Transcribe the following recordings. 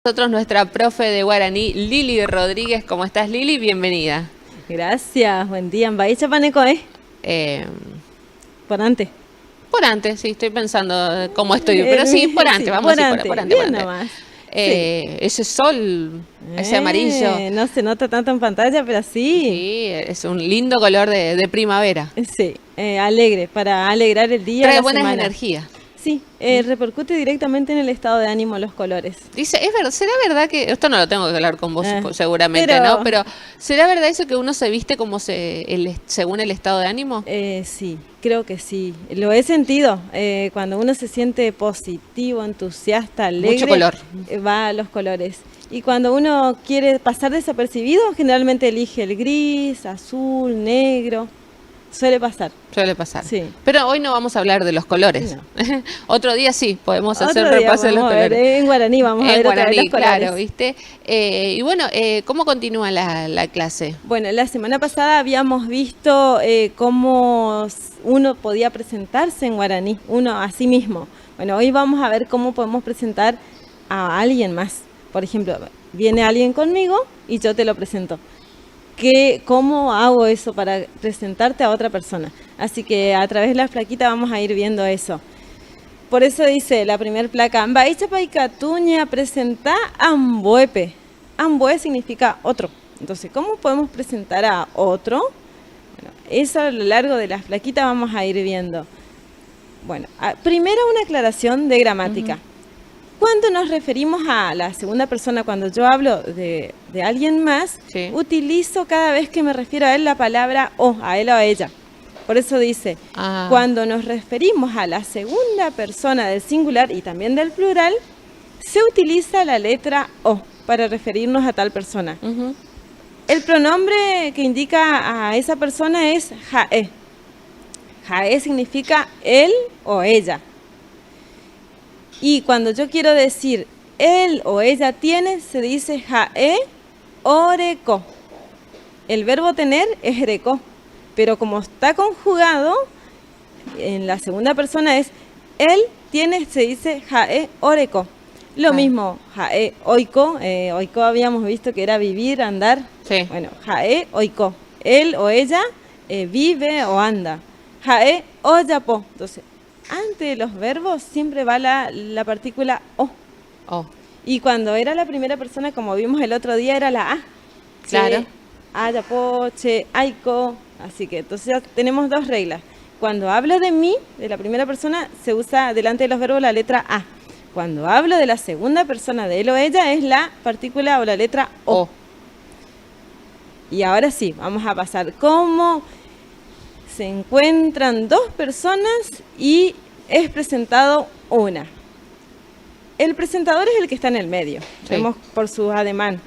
Nosotros nuestra profe de guaraní, Lili Rodríguez. ¿Cómo estás, Lili? Bienvenida. Gracias, buen día. Mbaicha paneco, Eh, por antes. por antes, sí, estoy pensando cómo estoy, pero sí, por antes, Sí, vamos a por decir antes. por antes, por Bien antes. nomás. Sí. Ese sol, ese amarillo, No se nota tanto en pantalla, pero sí. sí, es un lindo color de primavera. Sí, alegre, para alegrar el día, Trae la buenas semana. energías. Sí, repercute directamente en el estado de ánimo los colores. Dice, es verdad, ¿será verdad que, esto no lo tengo que hablar con vos Ah, seguramente, ¿no? pero Pero ¿será verdad eso que uno se viste como según el estado de ánimo? sí, creo que sí. Lo he sentido. Cuando uno se siente positivo, entusiasta, Mucho alegre, color. va a los colores. Y cuando uno quiere pasar desapercibido, generalmente elige el gris, azul, negro. Suele pasar. Suele pasar. Sí. Pero hoy no vamos a hablar de los colores. No. Otro día sí, podemos hacer un Otro día repaso de los vamos a ver, colores. en guaraní vamos a En ver otra vez los guaraní, colores. claro, ¿viste? Y bueno, ¿cómo continúa la clase? Bueno, la semana pasada habíamos visto cómo uno podía presentarse en guaraní, uno a sí mismo. Bueno, hoy vamos a ver cómo podemos presentar a alguien más. Por ejemplo, viene alguien conmigo y yo te lo presento. ¿Cómo hago eso para presentarte a otra persona? Así que a través de la plaquita vamos a ir viendo eso. Por eso dice la primera placa, Mbaicha Paicatuña presenta Ambuepe. Ambue significa otro. Entonces, ¿cómo podemos presentar a otro? Bueno, eso a lo largo de las plaquitas vamos a ir viendo. Bueno, primero una aclaración de gramática. Cuando nos referimos a la segunda persona, cuando yo hablo de alguien más, Sí. utilizo cada vez que me refiero a él la palabra o, a él o a ella. Por eso dice, Ah. cuando nos referimos a la segunda persona del singular y también del plural, se utiliza la letra o para referirnos a tal persona. Ujú. El pronombre que indica a esa persona es jae. Jae significa él o ella. Y cuando yo quiero decir él o ella tiene, se dice jae oreco. El verbo tener es ereco, pero como está conjugado, en la segunda persona es él tiene, se dice jae oreco. Lo mismo, jae oiko, oiko habíamos visto que era vivir, andar. Sí. Bueno, jae oiko, él o ella vive o anda. Jae oyapo. Entonces, antes de los verbos siempre va la partícula o. Oh, Y cuando era la primera persona, como vimos el otro día, era la a. claro. Che, ayapo, che, aiko. Así que entonces ya tenemos dos reglas. Cuando hablo de mí, de la primera persona, se usa delante de los verbos la letra a. Cuando hablo de la segunda persona, de él o ella, es la partícula o la letra o. Oh. Y ahora sí, vamos a pasar cómo se encuentran dos personas y es presentado una. El presentador es el que está en el medio. Sí. Vemos por su ademán.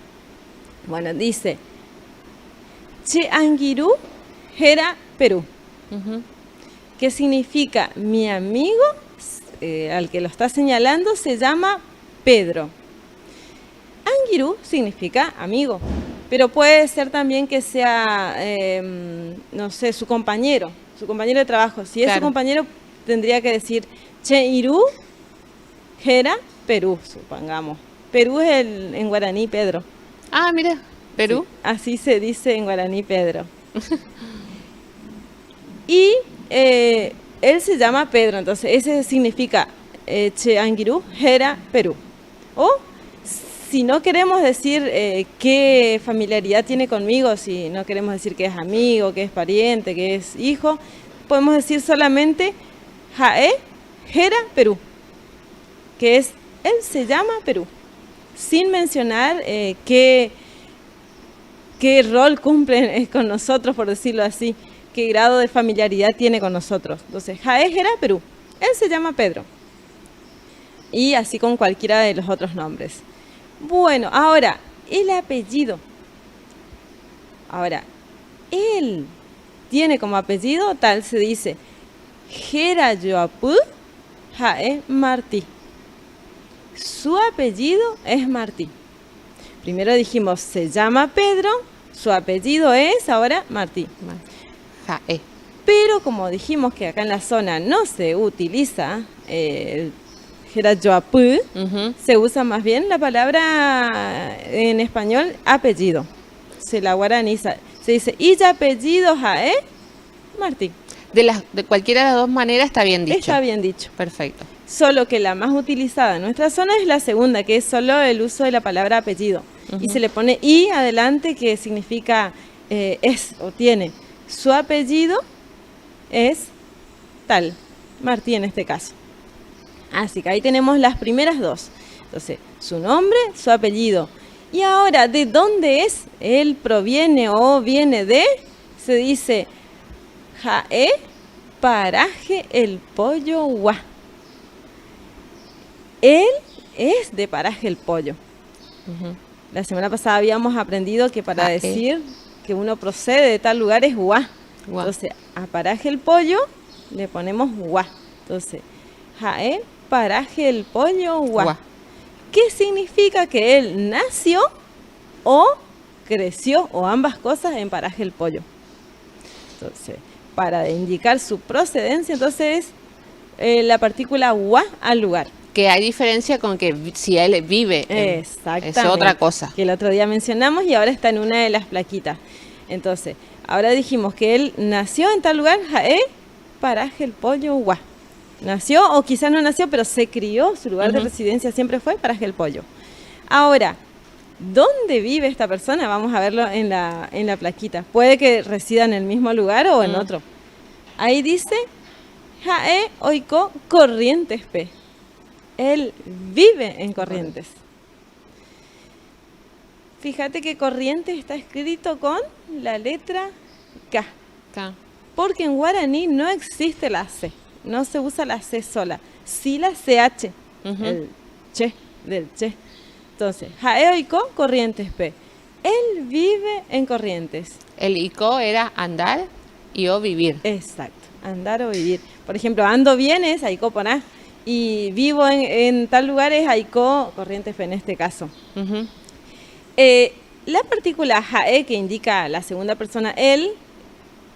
Bueno, dice, Che Angiru Jera Perú. Ujú. ¿Qué significa? Mi amigo, al que lo está señalando, se llama Pedro. Angiru significa amigo, pero puede ser también que sea, no sé, su compañero de trabajo. Si es su Claro. compañero, tendría que decir Che Iru Jera Perú, supongamos. Perú es en guaraní Pedro. Ah, mira, Perú. Sí, así se dice en guaraní Pedro. Y él se llama Pedro, entonces ese significa Che Angiru Jera Perú. O si no queremos decir qué familiaridad tiene conmigo, si no queremos decir que es amigo, que es pariente, que es hijo, podemos decir solamente Jae Jera Perú, que es él se llama Perú, sin mencionar qué rol cumple con nosotros, por decirlo así, qué grado de familiaridad tiene con nosotros. Entonces, Jae Jera Perú, él se llama Pedro. Y así con cualquiera de los otros nombres. Bueno, ahora, el apellido. Ahora, él tiene como apellido, tal se dice, Jera Yoapu Jae Martí. Su apellido es Martí. Primero dijimos, se llama Pedro, su apellido es ahora Martí. Jerayoapú, Ujú. se usa más bien la palabra en español apellido. Se la guaraniza. Se dice, y apellido jae Martín. De cualquiera de las dos maneras está bien dicho. Está bien dicho. Perfecto. Solo que la más utilizada en nuestra zona es la segunda, que es solo el uso de la palabra apellido. Y se le pone i adelante, que significa es o tiene. Su apellido es tal, Martí en este caso. Así que ahí tenemos las primeras dos. Entonces, su nombre, su apellido. Y ahora, ¿de dónde es? Él proviene o viene de, se dice, jae Paraje el Pollo Guá. Él es de Paraje el Pollo. Ujú. La semana pasada habíamos aprendido que para Jae. decir que uno procede de tal lugar es Guá. Guá. Entonces, a Paraje el Pollo le ponemos Guá. Entonces, jae Paraje el Pollo Guá. Guá. ¿Qué significa? Que él nació o creció, o ambas cosas, en Paraje el Pollo. Entonces, para indicar su procedencia, entonces la partícula guá al lugar. Que hay diferencia con que si él vive. Exactamente. Es otra cosa. Que el otro día mencionamos y ahora está en una de las plaquitas. Entonces, ahora dijimos que él nació en tal lugar, jae Paraje el Pollo Guá. Nació, o quizás no nació, pero se crió, su lugar de residencia siempre fue Paraje el Pollo. Ahora, ¿dónde vive esta persona? Vamos a verlo en la plaquita. Puede que resida en el mismo lugar o en otro. Ahí dice, jae oiko Corrientes P. Él vive en Corrientes. Fíjate que Corrientes está escrito con la letra K. Acá. Porque en guaraní no existe la C. No se usa la C sola. Sí la CH. Ujú. El che, del che. Entonces, jaeoico, Corrientes P. Él vive en Corrientes. El ico era andar y o vivir. Exacto. Andar o vivir. Por ejemplo, ando bien es aico poná. Y vivo en tal lugar es aico, Corrientes P en este caso. Ujú. La partícula jae, que indica la segunda persona él,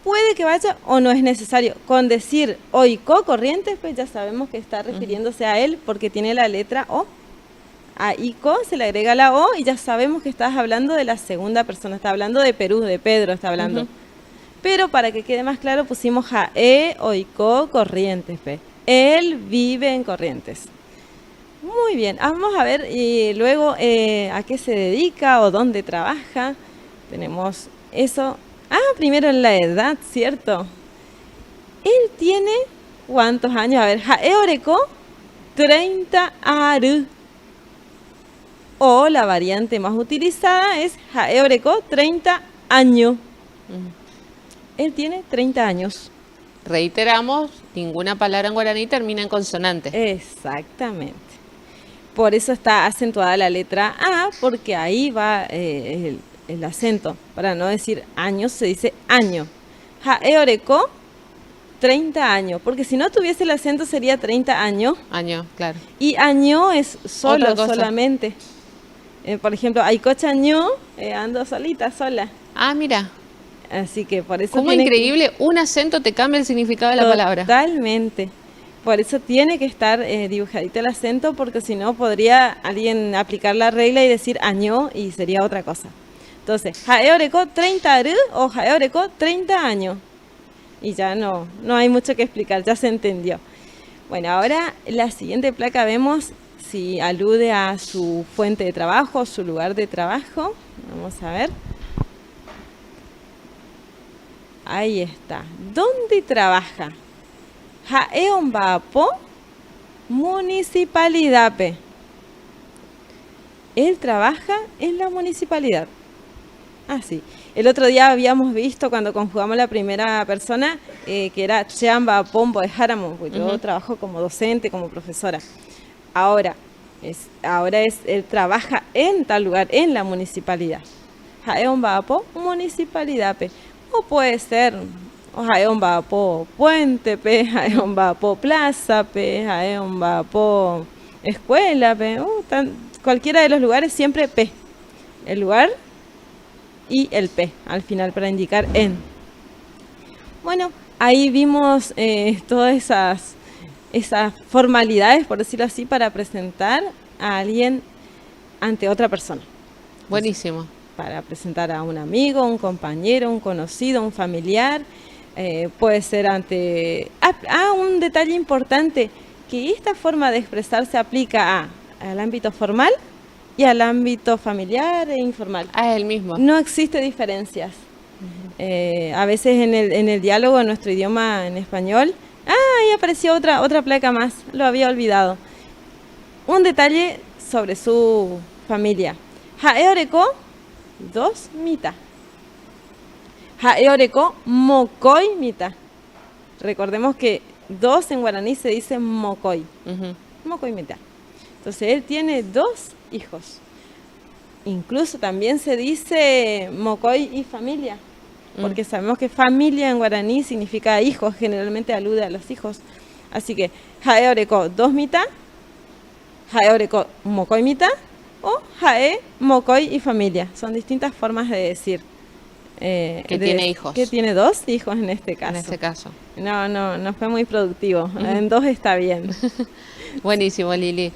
puede que vaya o no es necesario. Con decir oiko Corrientes, pues ya sabemos que está refiriéndose a él porque tiene la letra O. A ico se le agrega la O y ya sabemos que estás hablando de la segunda persona. Está hablando de Perú, de Pedro está hablando. Ujú. Pero para que quede más claro pusimos jae oiko Corrientes. Pe. Él vive en Corrientes. Muy bien, vamos a ver y luego a qué se dedica o dónde trabaja. Tenemos eso. Primero la edad, ¿cierto? Él tiene ¿cuántos años? A ver, jae oreco 30 aru. O la variante más utilizada es jae oreco 30 años. Ujú. Él tiene 30 años. Reiteramos, ninguna palabra en guaraní termina en consonante. Exactamente. Por eso está acentuada la letra A, porque ahí va el acento. Para no decir años, se dice año. Jae oreco 30 años, porque si no tuviese el acento sería 30 años. Año, claro. Y año es solo, Otra cosa. solamente. Por ejemplo, Aycocha año, ando solita, sola. Mira, Así que por eso cómo tiene que- increíble, un acento te cambia el significado de la palabra. Totalmente. Por eso tiene que estar dibujadito el acento, porque si no podría alguien aplicar la regla y decir año y sería otra cosa. Entonces, jae oreco 30 aru o jae oreco 30 años. Y ya no hay mucho que explicar, ya se entendió. Bueno, ahora la siguiente placa vemos si alude a su fuente de trabajo, su lugar de trabajo. Vamos a ver. Ahí está. ¿Dónde trabaja? Jaeombapo, municipalidad. Pe. Él trabaja en la municipalidad. Sí. El otro día habíamos visto cuando conjugamos la primera persona que era Cheamba Pombo de Jaramo, porque yo trabajo como docente, como profesora. Ahora él trabaja en tal lugar, en la municipalidad. Jaeombapo, municipalidad. Pe. O puede ser Jaeombapo puente, pe, Jaeombapo plaza, pe, Jaeombapo escuela, pe. Cualquiera de los lugares siempre P. El lugar y el P al final para indicar en. Bueno, ahí vimos todas esas esas formalidades, por decirlo así, para presentar a alguien ante otra persona. Buenísimo. Para presentar a un amigo, un compañero, un conocido, un familiar, puede ser ante... un detalle importante, que esta forma de expresarse aplica al ámbito formal y al ámbito familiar e informal. Es el mismo. No existe diferencias. A veces en el diálogo, en nuestro idioma, en español, ahí apareció otra placa más, lo había olvidado. Un detalle sobre su familia. Haeoreko, 2 mita. Haeoreko, mokoi mita. Recordemos que 2 en guaraní se dice mokoi. Mokoi mita. Entonces él tiene 2 hijos. Incluso también se dice mokoi y familia, porque sabemos que familia en guaraní significa hijos, generalmente alude a los hijos. Así que haeoreko 2 mita, haeoreko mokoi mita o hae mokoi y familia. Son distintas formas de decir que tiene hijos. Que tiene 2 hijos en este caso. En este caso. No fue muy productivo. En 2 está bien. Buenísimo, Lili.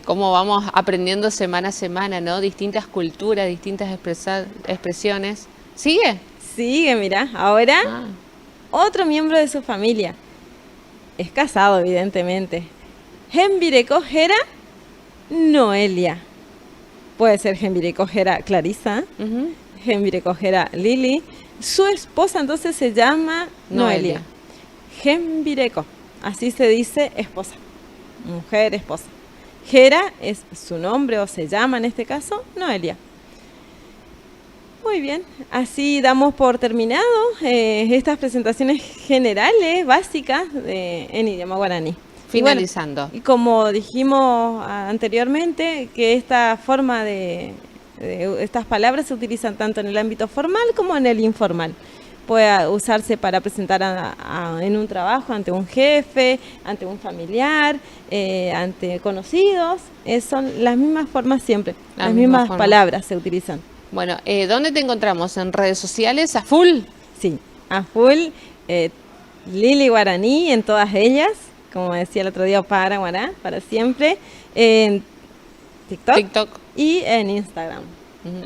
Cómo vamos aprendiendo semana a semana, ¿no? Distintas culturas, distintas expresiones. ¿Sigue? Sigue, mira. Ahora, otro miembro de su familia. Es casado, evidentemente. Genvireko Jera Noelia. Puede ser Genvireko Jera Clarisa, Genvireko Jera Lili. Su esposa entonces se llama Noelia. Genvireko, así se dice esposa. Mujer, esposa. Jera es su nombre, o se llama en este caso, Noelia. Muy bien, así damos por terminado estas presentaciones generales, básicas, en idioma guaraní. Finalizando. Y como dijimos anteriormente, que esta forma de estas palabras se utilizan tanto en el ámbito formal como en el informal. Puede usarse para presentar en un trabajo ante un jefe, ante un familiar, ante conocidos. Son las mismas formas siempre, las mismas palabras se utilizan. Bueno, ¿dónde te encontramos? ¿En redes sociales? ¿A full? Sí, a full. Lili Guaraní en todas ellas, como decía el otro día, para siempre. En TikTok y en Instagram.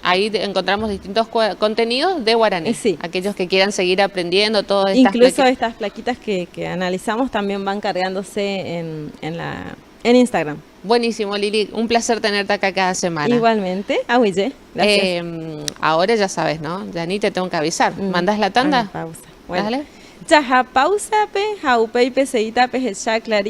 Ahí encontramos distintos contenidos de guaraní. Sí. Aquellos que quieran seguir aprendiendo todas estas Incluso estas plaquitas que analizamos también van cargándose en Instagram. Buenísimo, Lili. Un placer tenerte acá cada semana. Igualmente. Gracias. Ahora ya sabes, ¿no? Ya ni te tengo que avisar. ¿Mandás la tanda? Pausa. Bueno. Dale. Yaja pausa pe, jaupei peseita pe, clarí.